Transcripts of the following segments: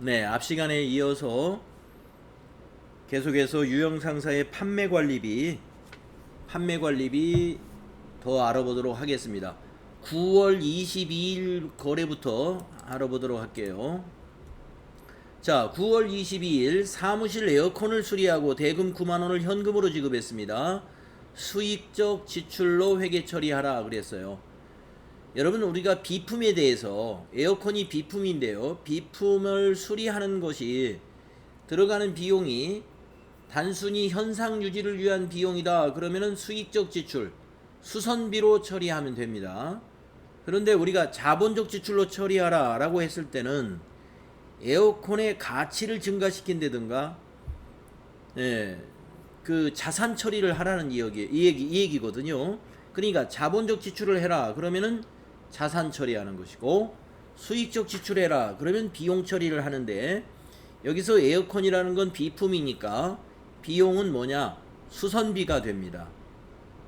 네, 앞 시간에 이어서 계속해서 유형상사의 판매 관리비 더 알아보도록 하겠습니다. 9월 22일 거래부터 알아보도록 할게요. 자, 9월 22일 사무실 에어컨을 수리하고 대금 9만 원을 현금으로 지급했습니다. 수익적 지출로 회계 처리하라 그랬어요. 여러분, 우리가 비품에 대해서, 에어컨이 비품인데요, 비품을 수리하는 것이 들어가는 비용이 단순히 현상 유지를 위한 비용이다 그러면은 수익적 지출, 수선비로 처리하면 됩니다. 그런데 우리가 자본적 지출로 처리하라 라고 했을 때는 에어컨의 가치를 증가시킨다든가, 예, 그 자산 처리를 하라는 이 얘기거든요. 그러니까 자본적 지출을 해라 그러면은 자산 처리하는 것이고, 수익적 지출해라 그러면 비용 처리를 하는데, 여기서 에어컨이라는 건 비품이니까 비용은 뭐냐? 수선비가 됩니다.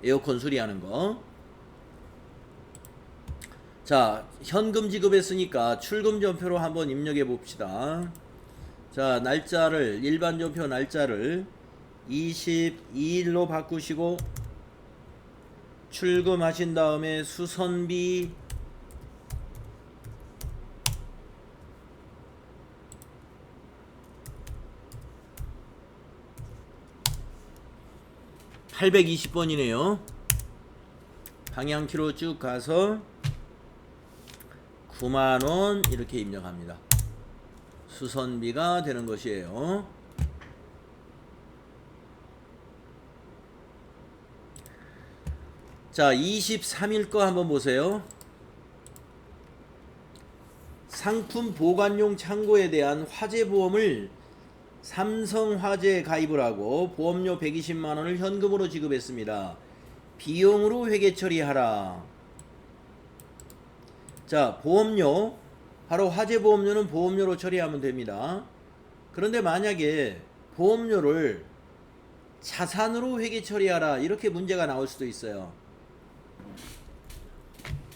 에어컨 수리하는 거. 자, 현금 지급했으니까 출금 전표로 한번 입력해 봅시다. 자, 날짜를, 일반 전표 날짜를 22일로 바꾸시고 출금하신 다음에 수선비 820번이네요. 방향키로 쭉 가서 9만원 이렇게 입력합니다. 수선비가 되는 것이에요. 자, 23일 거 한번 보세요. 상품 보관용 창고에 대한 화재보험을 삼성화재에 가입을 하고 보험료 120만원을 현금으로 지급했습니다. 비용으로 회계 처리하라. 자, 보험료, 바로 화재보험료는 보험료로 처리하면 됩니다. 그런데 만약에 보험료를 자산으로 회계 처리하라 이렇게 문제가 나올 수도 있어요.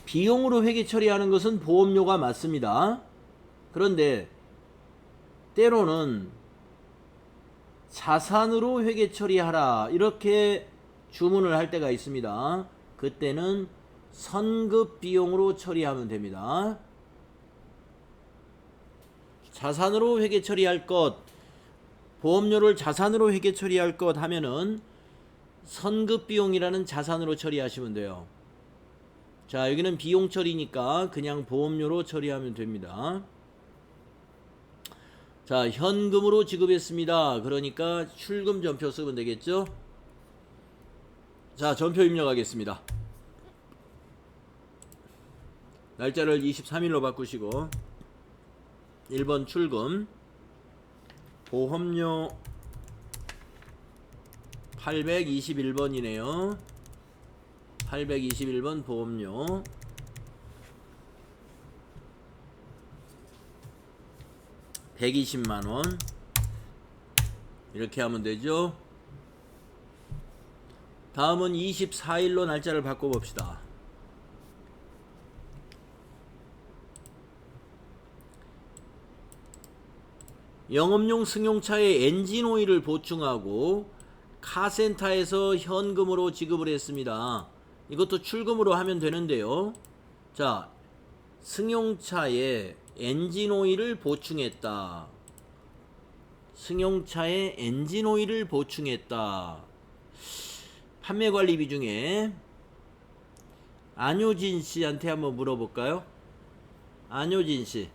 비용으로 회계 처리하는 것은 보험료가 맞습니다. 그런데 때로는 자산으로 회계 처리하라 이렇게 주문을 할 때가 있습니다. 그때는 선급 비용으로 처리하면 됩니다. 자산으로 회계 처리할 것, 보험료를 자산으로 회계 처리할 것 하면은 선급 비용이라는 자산으로 처리하시면 돼요. 자, 여기는 비용 처리니까 그냥 보험료로 처리하면 됩니다. 자, 현금으로 지급했습니다. 그러니까 출금 전표 쓰면 되겠죠? 자, 전표 입력하겠습니다. 날짜를 23일로 바꾸시고 1번 출금, 보험료 821번이네요. 821번 보험료 120만원 이렇게 하면 되죠. 다음은 24일로 날짜를 바꿔봅시다. 영업용 승용차에 엔진오일을 보충하고 카센터에서 현금으로 지급을 했습니다. 이것도 출금으로 하면 되는데요. 자, 승용차에 엔진오일을 보충했다. 승용차에 엔진오일을 보충했다. 판매관리비 중에 안효진 씨한테 한번 물어볼까요? 안효진 씨,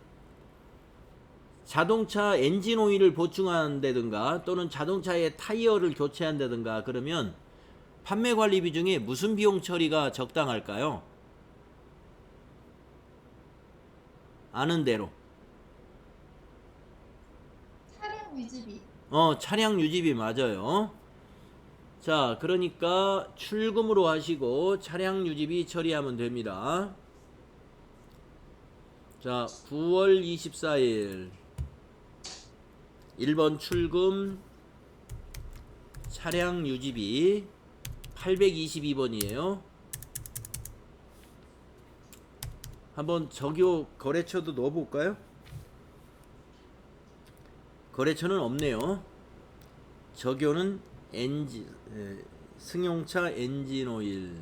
자동차 엔진오일을 보충한다든가 또는 자동차의 타이어를 교체한다든가 그러면 판매관리비 중에 무슨 비용 처리가 적당할까요? 아는 대로. 차량 유지비. 차량 유지비 맞아요. 자, 그러니까 출금으로 하시고 차량 유지비 처리하면 됩니다. 자, 9월 24일 1번 출금 차량 유지비 822번이에요. 한번 적요 거래처도 넣어볼까요? 거래처는 없네요. 적요는 승용차 엔진오일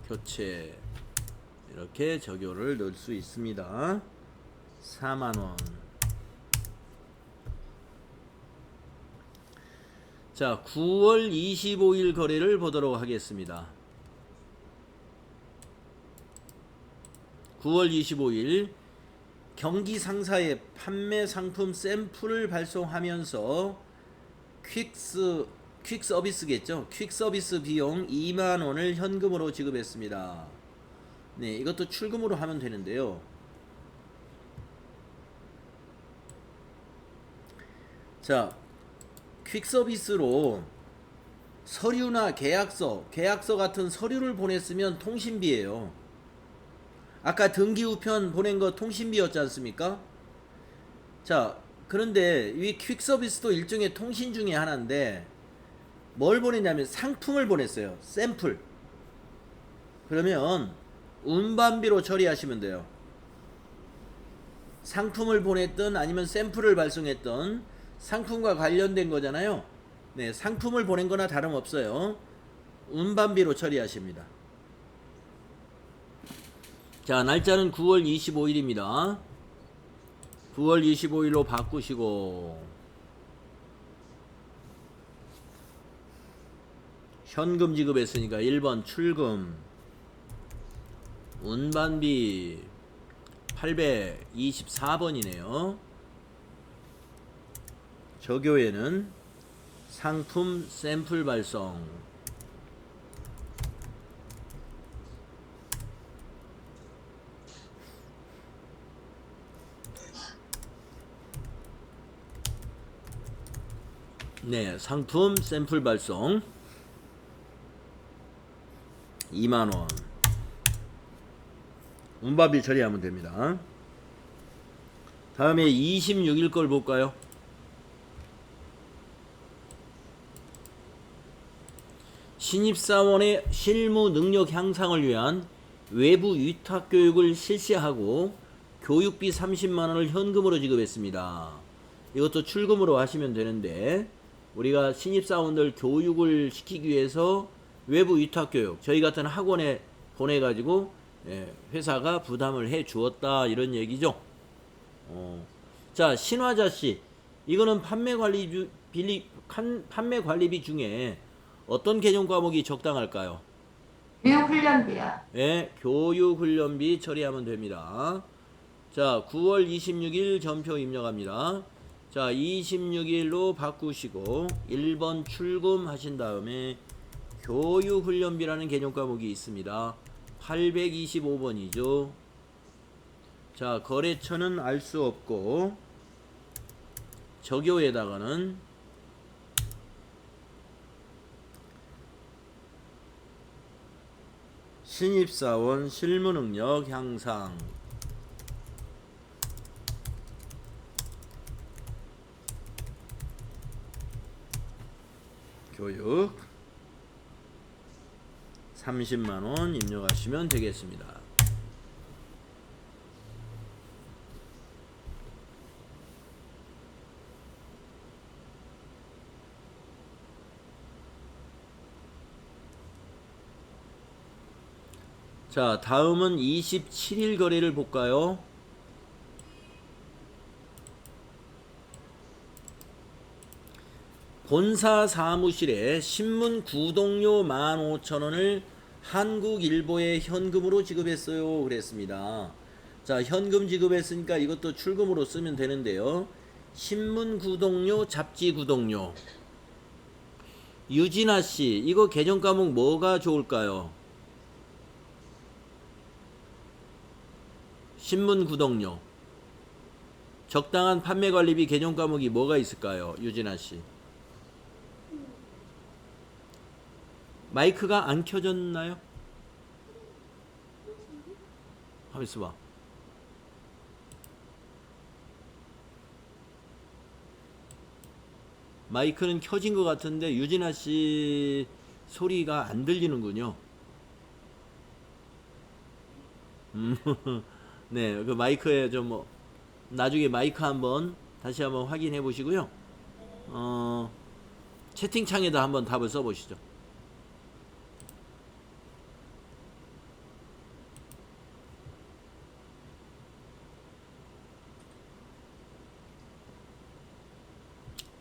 교체 이렇게 적요를 넣을 수 있습니다. 4만원. 자, 9월 25일 거래를 보도록 하겠습니다. 9월 25일 경기 상사에 판매 상품 샘플을 발송하면서 퀵 서비스겠죠. 퀵 서비스 비용 2만 원을 현금으로 지급했습니다. 네, 이것도 출금으로 하면 되는데요. 자, 퀵 서비스로 서류나 계약서 같은 서류를 보냈으면 통신비예요. 아까 등기 우편 보낸 거 통신비였지 않습니까? 자, 그런데 이 퀵 서비스도 일종의 통신 중에 하나인데 뭘 보냈냐면 상품을 보냈어요. 샘플. 그러면 운반비로 처리하시면 돼요. 상품을 보냈든 아니면 샘플을 발송했든 상품과 관련된 거잖아요. 네, 상품을 보낸 거나 다름없어요. 운반비로 처리하십니다. 자, 날짜는 9월 25일입니다. 9월 25일로 바꾸시고 현금 지급했으니까 1번 출금 운반비 824번이네요. 적요에는 상품 샘플 발송 네, 상품 샘플 발송 2만원 운반비 처리하면 됩니다. 다음에 26일 걸 볼까요? 신입사원의 실무 능력 향상을 위한 외부 위탁 교육을 실시하고 교육비 30만원을 현금으로 지급했습니다. 이것도 출금으로 하시면 되는데 우리가 신입사원들 교육을 시키기 위해서 외부 위탁교육 저희 같은 학원에 보내가지고 회사가 부담을 해 주었다 이런 얘기죠. 자, 신화자씨 이거는 판매관리비 중에 어떤 개념 과목이 적당할까요? 교육훈련비요. 네, 교육훈련비 처리하면 됩니다. 자, 9월 26일 전표 입력합니다. 자, 26일로 바꾸시고 1번 출금하신 다음에 교육훈련비라는 개념 과목이 있습니다. 825번이죠. 자, 거래처는 알 수 없고 적요에다가는 신입사원 실무능력 향상 교육 30만원 입력하시면 되겠습니다. 자, 다음은 27일 거래를 볼까요? 본사 사무실에 신문 구독료 15,000원을 한국일보에 현금으로 지급했어요. 그랬습니다. 자, 현금 지급했으니까 이것도 출금으로 쓰면 되는데요. 신문 구독료, 잡지 구독료. 유진아씨, 이거 개정 과목 뭐가 좋을까요? 신문 구독료. 적당한 판매관리비 개정 과목이 뭐가 있을까요? 유진아씨. 마이크가 안 켜졌나요? 한번 있어봐. 마이크는 켜진 것 같은데 유진아씨 소리가 안 들리는군요. 음, 네, 그 마이크에 좀 뭐 나중에 마이크 한번 다시 한번 확인해 보시고요. 어, 채팅창에다 한번 답을 써 보시죠.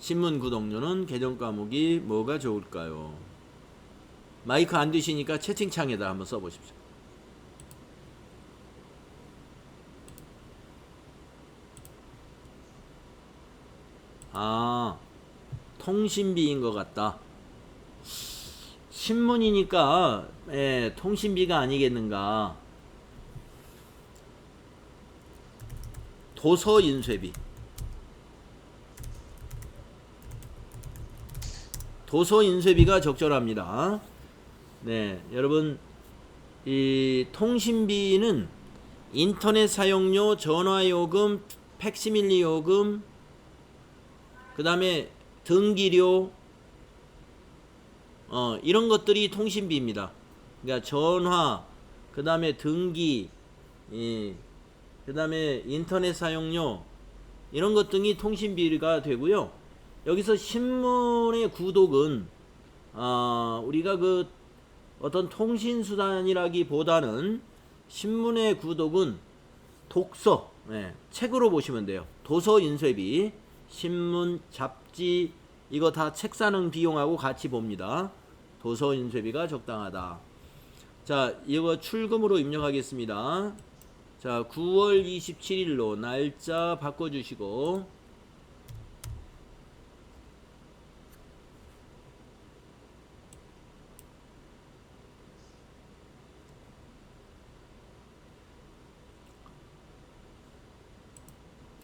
신문 구독료는 개정 과목이 뭐가 좋을까요? 마이크 안 되시니까 채팅창에다 한번 써 보십시오. 아, 통신비인 것 같다. 신문이니까 예, 통신비가 아니겠는가. 도서 인쇄비. 도서 인쇄비가 적절합니다. 네, 여러분 이 통신비는 인터넷 사용료, 전화요금, 팩시밀리 요금, 그 다음에 등기료, 이런 것들이 통신비입니다. 그러니까 전화, 그 다음에 등기, 그 다음에 인터넷 사용료, 이런 것 등이 통신비가 되고요. 여기서 신문의 구독은 우리가 그 어떤 통신수단이라기보다는 신문의 구독은 독서, 책으로 보시면 돼요. 도서 인쇄비, 신문, 잡지, 이거 다 책 사는 비용하고 같이 봅니다. 도서 인쇄비가 적당하다. 자, 이거 출금으로 입력하겠습니다. 자, 9월 27일로 날짜 바꿔주시고,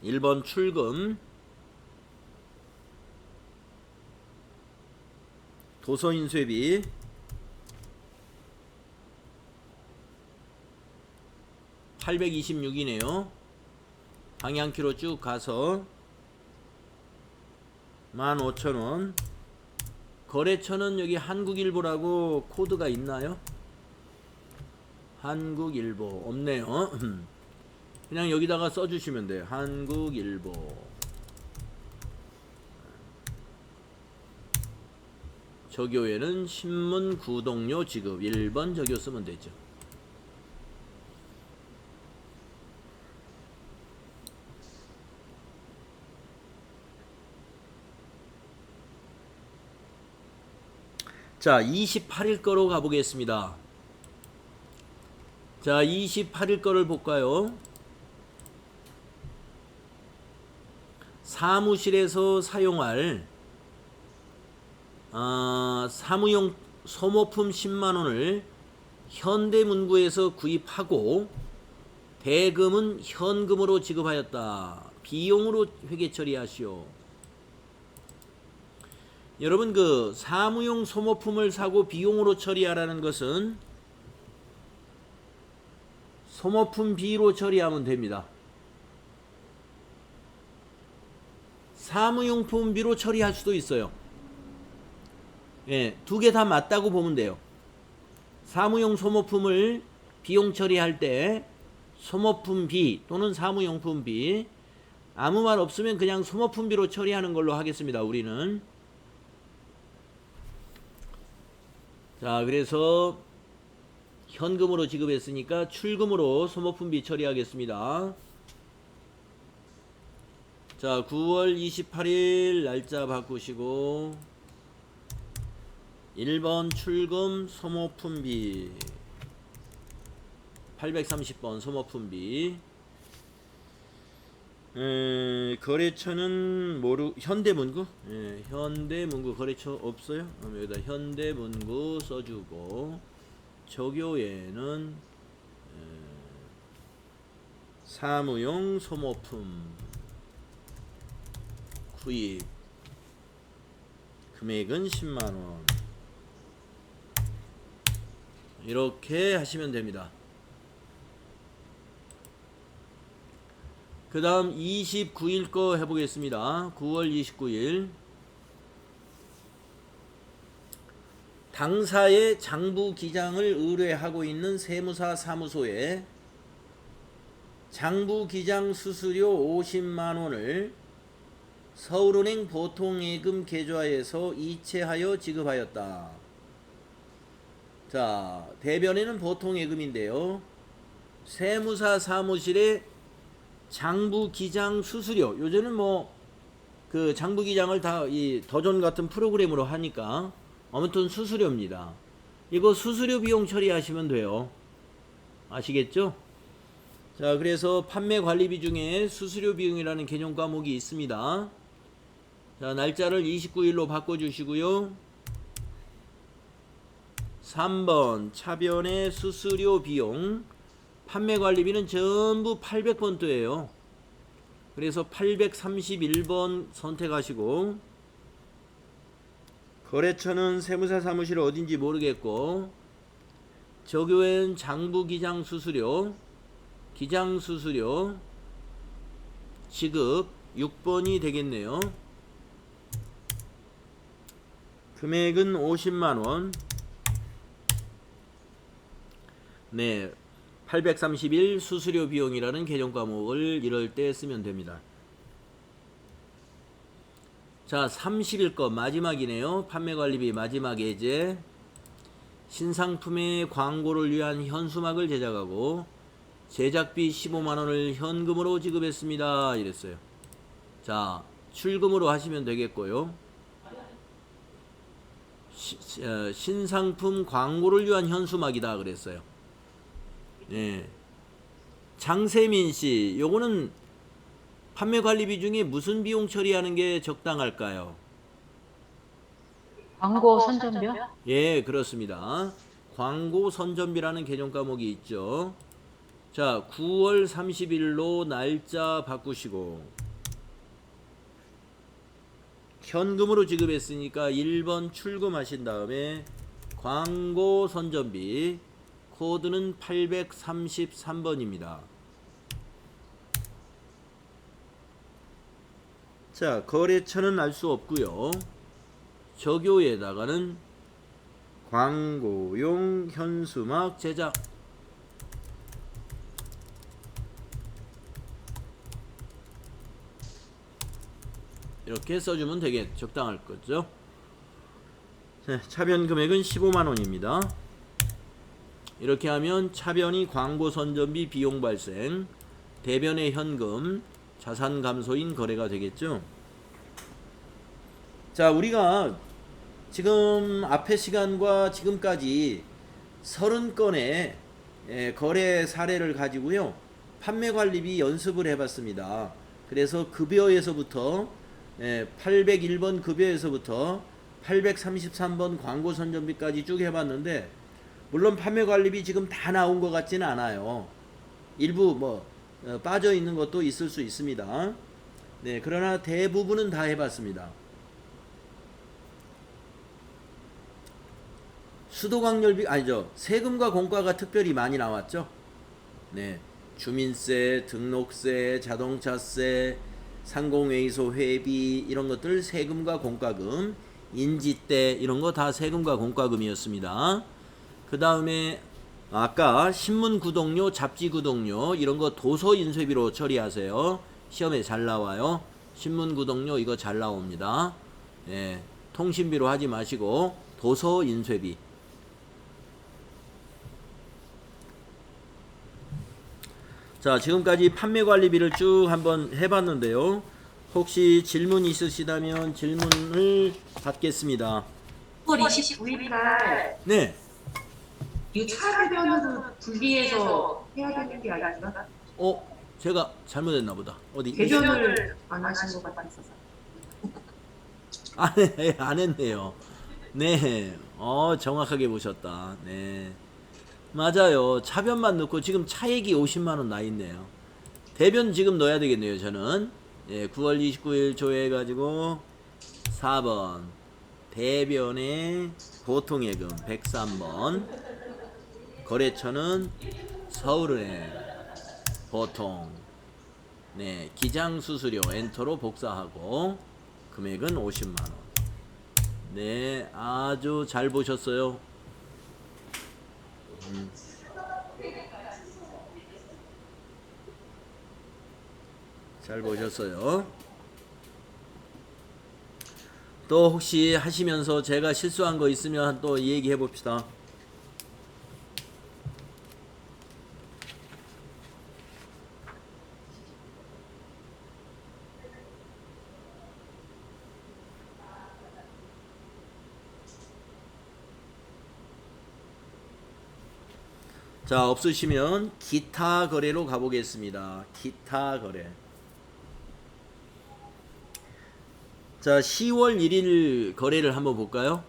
(1번) 출금, 도서인쇄비 826이네요. 방향키로 쭉 가서 15,000원. 거래처는 여기 한국일보라고 코드가 있나요? 한국일보 없네요. 그냥 여기다가 써주시면 돼요. 한국일보. 적요에는 신문 구독료 지급 1번 적요 쓰면 되죠. 자, 28일 거로 가보겠습니다. 자, 28일 거를 볼까요? 사무실에서 사용할 사무용 소모품 10만원을 현대문구에서 구입하고 대금은 현금으로 지급하였다. 비용으로 회계 처리하시오. 여러분, 그 사무용 소모품을 사고 비용으로 처리하라는 것은 소모품비로 처리하면 됩니다. 사무용품비로 처리할 수도 있어요. 예, 두 개 다 맞다고 보면 돼요. 사무용 소모품을 비용 처리할 때 소모품비 또는 사무용품비, 아무 말 없으면 그냥 소모품비로 처리하는 걸로 하겠습니다. 우리는. 자, 그래서 현금으로 지급했으니까 출금으로 소모품비 처리하겠습니다. 자, 9월 28일 날짜 바꾸시고 1번 출금 소모품비 830번 소모품비. 거래처는 현대문구? 현대문구 거래처 없어요? 여기다 현대문구 써주고, 적요에는 사무용 소모품 구입 금액은 10만원 이렇게 하시면 됩니다. 그 다음 29일 거 해보겠습니다. 9월 29일 당사의 장부 기장을 의뢰하고 있는 세무사 사무소에 장부 기장 수수료 50만 원을 서울은행 보통예금 계좌에서 이체하여 지급하였다. 자, 대변에는 보통예금인데요. 세무사 사무실에 장부 기장 수수료, 요즘은 뭐 그 장부 기장을 다 이 더존 같은 프로그램으로 하니까 아무튼 수수료입니다. 이거 수수료 비용 처리하시면 돼요. 아시겠죠? 자, 그래서 판매 관리비 중에 수수료 비용이라는 개념 과목이 있습니다. 자, 날짜를 29일로 바꿔주시고요. 3번 차변의 수수료 비용, 판매 관리비는 전부 800번도예요. 그래서 831번 선택하시고, 거래처는 세무사 사무실 어딘지 모르겠고, 적용한 장부 기장 수수료, 기장 수수료 지급 6번이 되겠네요. 금액은 50만원. 네, 831 수수료 비용이라는 개정 과목을 이럴 때 쓰면 됩니다. 자, 30일 거 마지막이네요. 판매관리비 마지막 예제. 신상품의 광고를 위한 현수막을 제작하고 제작비 15만원을 현금으로 지급했습니다. 이랬어요. 자, 출금으로 하시면 되겠고요. 신상품 광고를 위한 현수막이다 그랬어요. 예. 장세민 씨, 요거는 판매 관리비 중에 무슨 비용 처리하는 게 적당할까요? 광고 선전비요? 예, 그렇습니다. 광고 선전비라는 개정 과목이 있죠. 자, 9월 30일로 날짜 바꾸시고 현금으로 지급했으니까 1번 출금하신 다음에 광고 선전비 코드는 833번입니다. 자, 거래처는 알 수 없고요. 적요에다가는 광고용 현수막 제작. 이렇게 써주면 적당할 거죠. 자, 차변 금액은 15만원입니다. 이렇게 하면 차변이 광고 선전비 비용 발생, 대변의 현금, 자산 감소인 거래가 되겠죠. 자, 우리가 지금 앞의 시간과 지금까지 30건의 거래 사례를 가지고요, 판매 관리비 연습을 해봤습니다. 그래서 급여에서부터 801번 급여에서부터 833번 광고 선전비까지 쭉 해봤는데, 물론 판매 관리비 지금 다 나온 것 같지는 않아요. 일부 뭐 빠져 있는 것도 있을 수 있습니다. 네, 그러나 대부분은 다 해봤습니다. 수도광열비 아니죠. 세금과 공과가 특별히 많이 나왔죠. 네, 주민세, 등록세, 자동차세, 상공회의소 회비 이런 것들 세금과 공과금, 인지대 이런 거 다 세금과 공과금이었습니다. 그 다음에 아까 신문 구독료, 잡지 구독료 이런 거 도서 인쇄비로 처리하세요. 시험에 잘 나와요. 신문 구독료 이거 잘 나옵니다. 예, 통신비로 하지 마시고 도서 인쇄비. 자, 지금까지 판매 관리비를 쭉 한번 해봤는데요. 혹시 질문 있으시다면 질문을 받겠습니다. 9월 29일 날 네. 이 차변으로 분리해서 해야 되는 게 아닌가? 제가 잘못했나 보다. 어디? 대변을 안 하신 것 같아서. 안 했네요. 네. 정확하게 보셨다. 네. 맞아요. 차변만 넣고 지금 차액이 50만원 나 있네요. 대변 지금 넣어야 되겠네요, 저는. 예, 9월 29일 조회해가지고 4번. 대변의 보통예금 103번. 거래처는 서울은행 보통. 네, 기장수수료 엔터로 복사하고 금액은 50만원. 네, 아주 잘 보셨어요. 잘 보셨어요. 또 혹시 하시면서 제가 실수한 거 있으면 또 얘기해 봅시다. 자, 없으시면 기타 거래로 가보겠습니다. 기타 거래. 자, 10월 1일 거래를 한번 볼까요?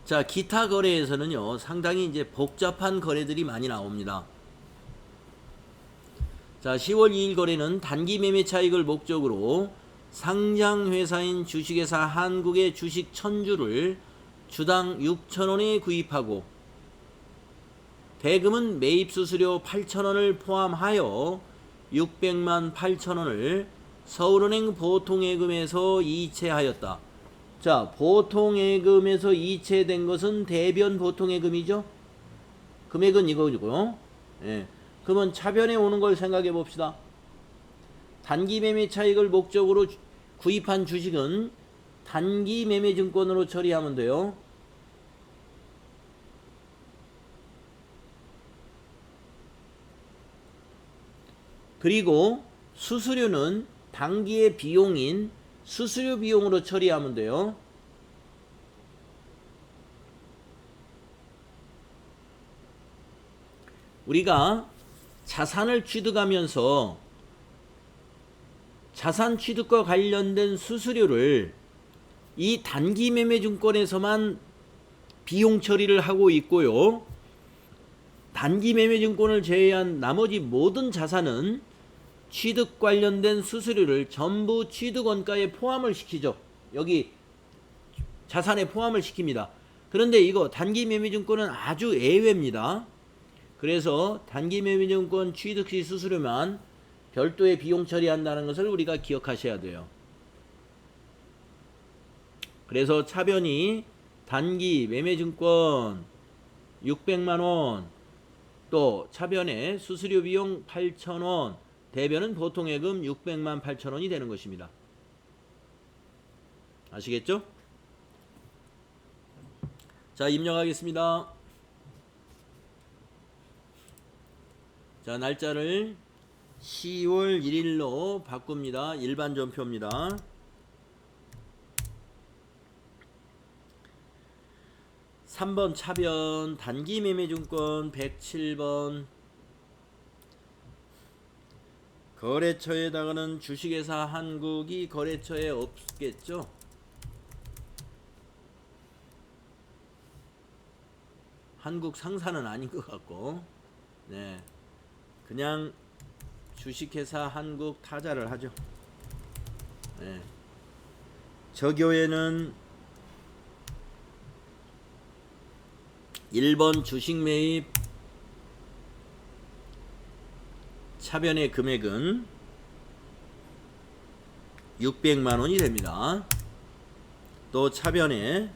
자, 기타 거래에서는요, 상당히 이제 복잡한 거래들이 많이 나옵니다. 자, 10월 2일 거래는 단기 매매 차익을 목적으로 상장회사인 주식회사 한국의 주식 1000주를 주당 6,000원에 구입하고 대금은 매입 수수료 8,000원을 포함하여 600만 8천원을 서울은행 보통예금에서 이체하였다. 자, 보통예금에서 이체된 것은 대변 보통예금이죠. 금액은 이거고요. 예. 그러면 차변에 오는 걸 생각해 봅시다. 단기 매매 차익을 목적으로 구입한 주식은 단기 매매 증권으로 처리하면 돼요. 그리고 수수료는 단기의 비용인 수수료 비용으로 처리하면 돼요. 우리가 자산을 취득하면서 자산 취득과 관련된 수수료를 이 단기 매매 증권에서만 비용 처리를 하고 있고요. 단기 매매 증권을 제외한 나머지 모든 자산은 취득 관련된 수수료를 전부 취득 원가에 포함을 시키죠. 여기 자산에 포함을 시킵니다. 그런데 이거 단기 매매 증권은 아주 예외입니다. 그래서 단기 매매 증권 취득 시 수수료만 별도의 비용 처리한다는 것을 우리가 기억하셔야 돼요. 그래서 차변이 단기 매매 증권 600만원, 또 차변에 수수료 비용 8,000원, 대변은 보통예금 600만 8천원이 되는 것입니다. 아시겠죠? 자, 입력하겠습니다. 자, 날짜를 10월 1일로 바꿉니다. 일반 전표입니다. (3번) 차변 단기 매매증권 107번 거래처에다가는 주식회사 한국이 거래처에 없겠죠. 한국 상사는 아닌 것 같고, 네, 그냥 주식회사 한국 타자를 하죠. 네. 저교에는 1번 주식 매입 차변의 금액은 600만원이 됩니다. 또 차변의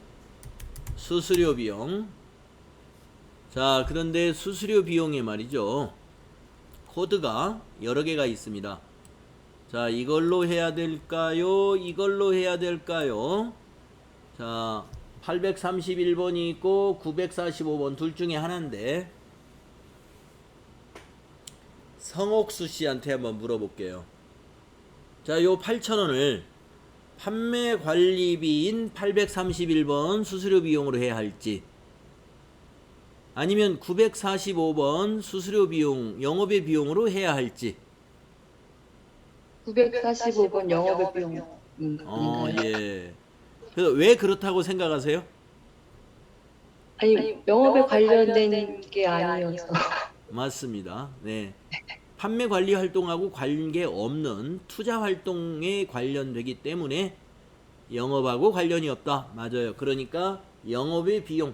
수수료 비용. 자, 그런데 수수료 비용에 말이죠, 코드가 여러 개가 있습니다. 자, 이걸로 해야 될까요? 이걸로 해야 될까요? 자, 831번이 있고 945번 둘 중에 하나인데 성옥수 씨한테 한번 물어볼게요. 자, 요 8,000원을 판매 관리비인 831번 수수료 비용으로 해야 할지, 아니면 945번 수수료 비용, 영업의 비용으로 해야 할지. 945번 영업의 비용인가요? 예. 그래서 왜 그렇다고 생각하세요? 아니, 영업에 관련된 게 아니어서. 맞습니다. 네. 판매 관리 활동하고 관계 없는 투자 활동에 관련되기 때문에 영업하고 관련이 없다. 맞아요. 그러니까 영업의 비용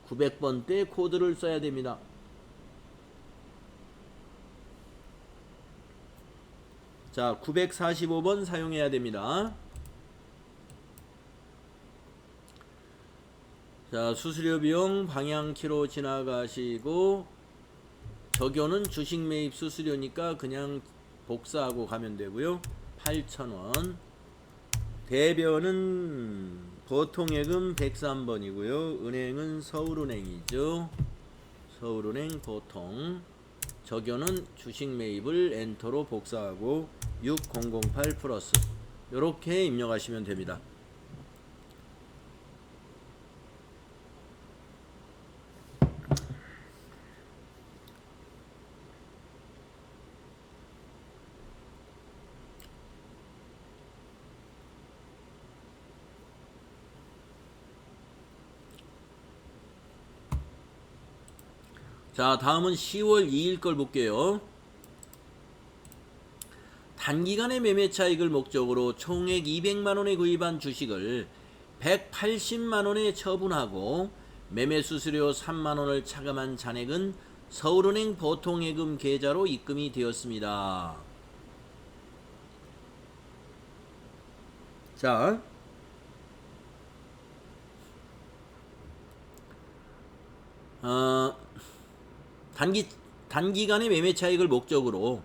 900번대 코드를 써야 됩니다. 자, 945번 사용해야 됩니다. 자, 수수료 비용 방향키로 지나가시고 적요는 주식 매입 수수료니까 그냥 복사하고 가면 되고요. 8,000원. 대변은 보통예금 103번이고요. 은행은 서울은행이죠. 서울은행 보통. 적요는 주식 매입을 엔터로 복사하고 6008 플러스 이렇게 입력하시면 됩니다. 자, 다음은 10월 2일 걸 볼게요. 단기간의 매매 차익을 목적으로 총액 200만원에 구입한 주식을 180만원에 처분하고 매매 수수료 3만원을 차감한 잔액은 서울은행 보통예금 계좌로 입금이 되었습니다. 자, 단기간의 매매 차익을 목적으로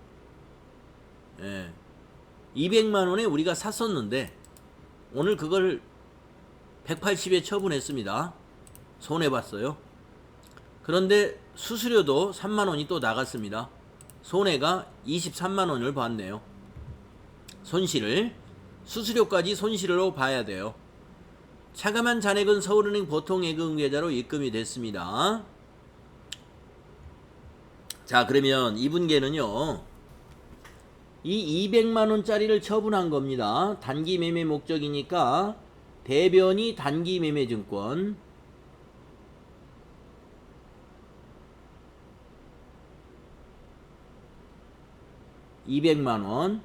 200만원에 우리가 샀었는데 오늘 그걸 180에 처분했습니다. 손해봤어요. 그런데 수수료도 3만원이 또 나갔습니다. 손해가 23만원을 봤네요. 손실을 수수료까지 손실로 봐야 돼요. 차감한 잔액은 서울은행 보통예금 계좌로 입금이 됐습니다. 자, 그러면 이분계는요, 이 200만원짜리를 처분한 겁니다. 단기 매매 목적이니까 대변이 단기 매매 증권, (200만원)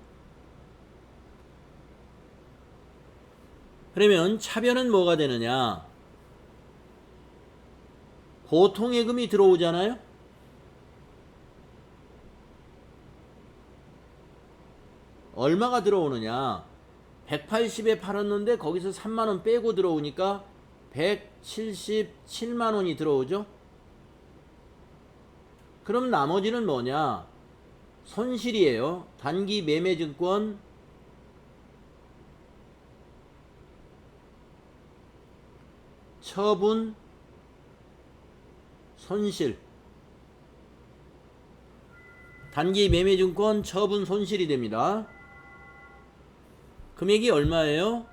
그러면 차변은 뭐가 되느냐? 보통예금이 들어오잖아요. 얼마가 들어오느냐? 180에 팔았는데 거기서 3만원 빼고 들어오니까 177만원이 들어오죠. 그럼 나머지는 뭐냐? 손실이에요. 단기 매매증권 처분 손실. 단기 매매증권 처분 손실이 됩니다. 금액이 얼마예요?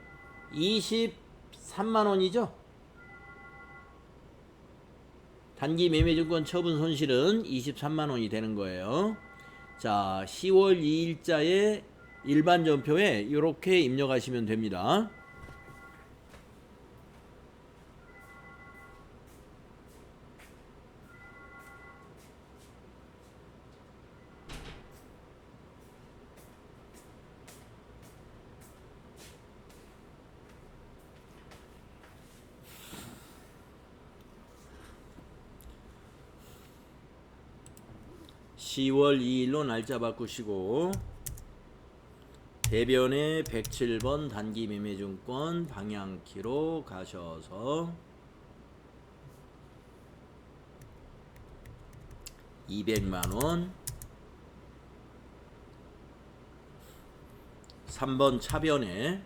23만원이죠. 단기 매매증권 처분 손실은 23만원이 되는 거예요. 자, 10월 2일자의 일반 전표에 이렇게 입력하시면 됩니다. (10월 2일로) 날짜 바꾸시고 대변에 107번 단기 매매증권 방향키로 가셔서 200만원 3번 차변에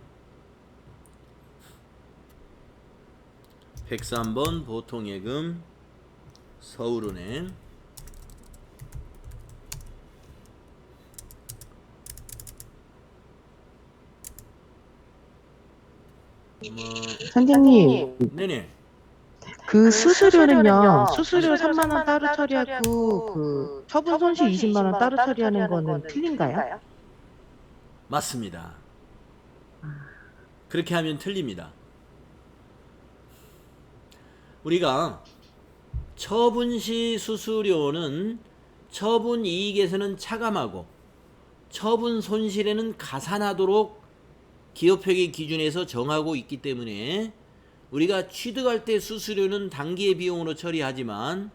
103번 보통예금 서울은행 선생님, 네네. 그 수수료는요, 수수료 3만 원 따로 처리하고, 그 처분 손실 20만 원 따로 처리하는 거는 틀린가요? 맞습니다. 그렇게 하면 틀립니다. 우리가 처분 시 수수료는 처분 이익에서는 차감하고 처분 손실에는 가산하도록 기업회계 기준에서 정하고 있기 때문에 우리가 취득할 때 수수료는 단기의 비용으로 처리하지만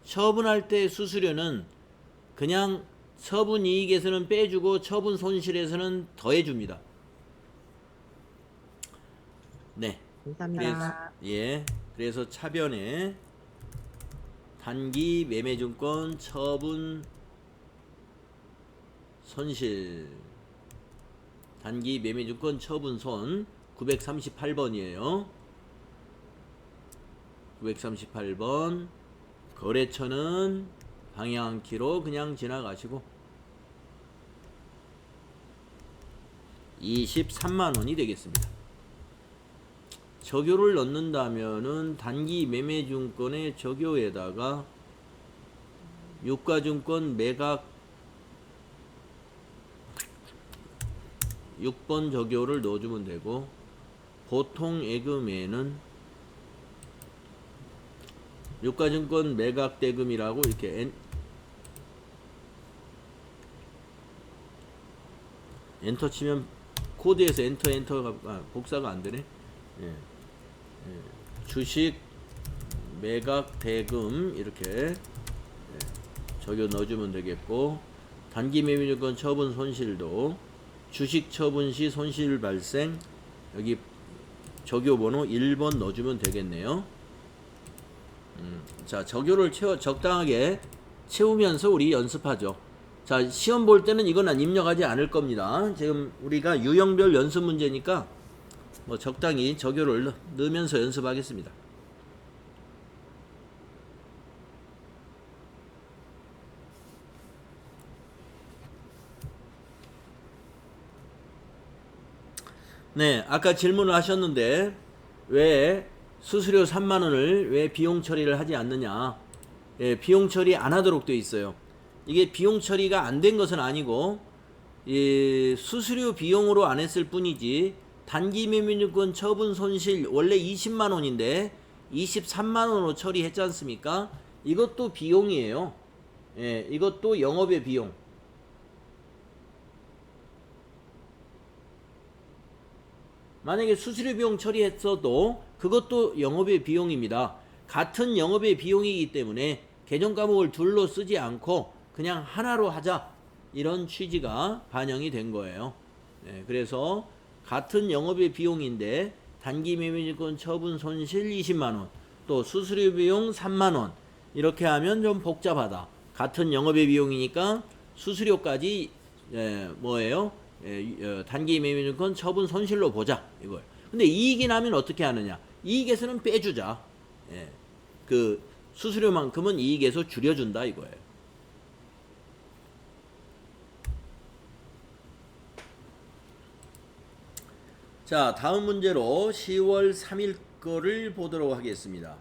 처분할 때 수수료는 그냥 처분 이익에서는 빼주고 처분 손실에서는 더해줍니다. 네. 감사합니다. 그래서 차변에 단기 매매증권 처분 손실. 단기 매매증권 처분 손 938번이에요. 938번. 거래처는 방향키로 그냥 지나가시고 23만원이 되겠습니다. 적요를 넣는다면은 단기 매매증권의 적요에다가 유가증권 매각 6번 적요를 넣어주면 되고, 보통 예금에는 유가증권 매각 대금이라고 이렇게 엔터 치면 코드에서 엔터가 복사가 안 되네. 주식 매각 대금 이렇게 적요 넣어주면 되겠고, 단기 매매증권 처분 손실도 주식 처분 시 손실 발생, 여기 적요 번호 1번 넣어주면 되겠네요. 자, 적요를 적당하게 채우면서 우리 연습하죠. 자, 시험 볼 때는 이건 입력하지 않을 겁니다. 지금 우리가 유형별 연습 문제니까 뭐 적당히 적요를 넣으면서 연습하겠습니다. 네, 아까 질문을 하셨는데 왜 수수료 3만원을 왜 비용 처리를 하지 않느냐. 비용 처리 안 하도록 되어 있어요. 이게 비용 처리가 안 된 것은 아니고 수수료 비용으로 안 했을 뿐이지, 단기 매매증권 처분 손실 원래 20만원인데 23만원으로 처리했지 않습니까? 이것도 비용이에요. 이것도 영업의 비용. 만약에 수수료 비용 처리했어도 그것도 영업의 비용입니다. 같은 영업의 비용이기 때문에 계정 과목을 둘로 쓰지 않고 그냥 하나로 하자, 이런 취지가 반영이 된 거예요. 그래서 같은 영업의 비용인데 단기 매매증권 처분 손실 20만원, 또 수수료 비용 3만원, 이렇게 하면 좀 복잡하다. 같은 영업의 비용이니까 수수료까지 뭐예요? 단기 매매증권 처분 손실로 보자, 이거예요. 근데 이익이 나면 어떻게 하느냐? 이익에서는 빼주자. 그 수수료만큼은 이익에서 줄여준다, 이거예요. 자, 다음 문제로 10월 3일 거를 보도록 하겠습니다.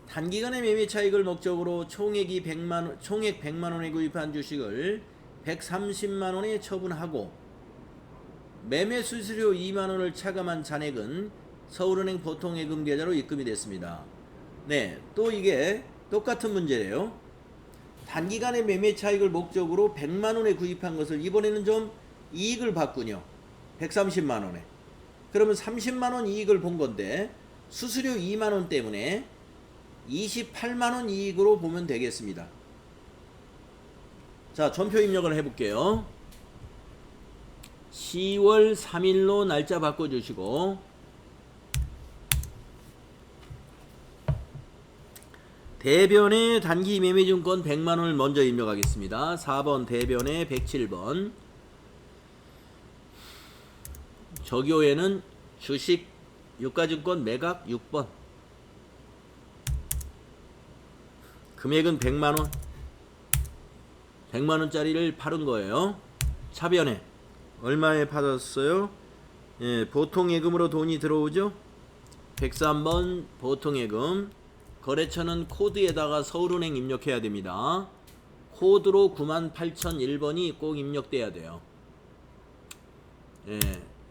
단기간의 매매 차익을 목적으로 총액 100만원에 구입한 주식을 130만원에 처분하고 매매 수수료 2만원을 차감한 잔액은 서울은행 보통예금 계좌로 입금이 됐습니다. 네, 또 이게 똑같은 문제래요. 단기간의 매매 차익을 목적으로 100만원에 구입한 것을 이번에는 좀 이익을 봤군요. 130만원에. 그러면 30만원 이익을 본 건데 수수료 2만원 때문에 28만원 이익으로 보면 되겠습니다. 자, 전표 입력을 해볼게요. 10월 3일로 날짜 바꿔주시고, 대변의 단기 매매증권 100만원을 먼저 입력하겠습니다. 4번 대변의 107번. 적요에는 주식 유가증권 매각 6번. 금액은 100만원. 100만원짜리를 팔은 거예요. 차변에 얼마에 팔았어요? 보통예금으로 돈이 들어오죠. 103번 보통예금. 거래처는 코드에다가 서울은행 입력해야 됩니다. 코드로 98,001번이 꼭 입력돼야 돼요.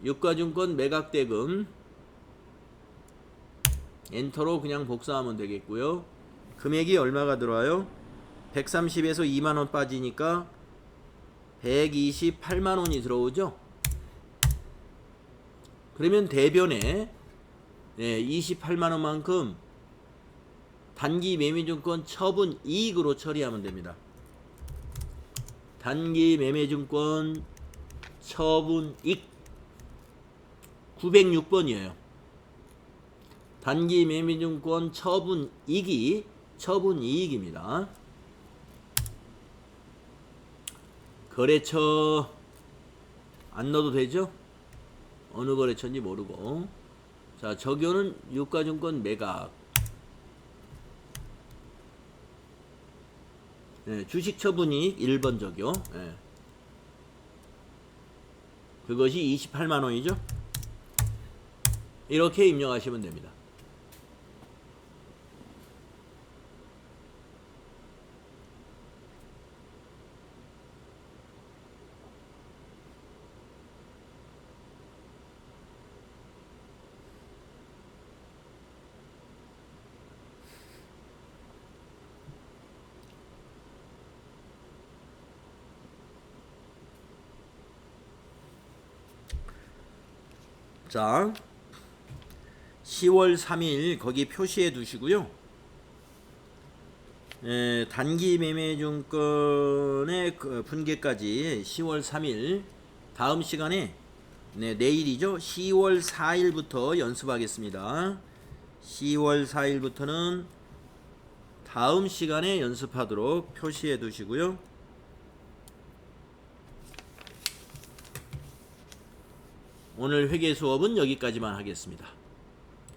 유가증권 매각대금 엔터로 그냥 복사하면 되겠고요. 금액이 얼마가 들어와요? 130에서 2만원 빠지니까 128만원이 들어오죠. 그러면 대변에 28만원만큼 단기 매매증권 처분 이익으로 처리하면 됩니다. 단기 매매증권 처분 이익 906번이에요. 단기 매매증권 처분 이익입니다. 거래처 안 넣어도 되죠? 어느 거래처인지 모르고. 자, 적용은 유가증권 매각. 네, 주식 처분이익 1번 적용. 네. 그것이 28만원이죠? 이렇게 입력하시면 됩니다. 자, 10월 3일 거기 표시해 두시고요. 단기 매매증권의 그 분계까지 10월 3일 다음 시간에 내일이죠. 10월 4일부터 연습하겠습니다. 10월 4일부터는 다음 시간에 연습하도록 표시해 두시고요. 오늘 회계 수업은 여기까지만 하겠습니다.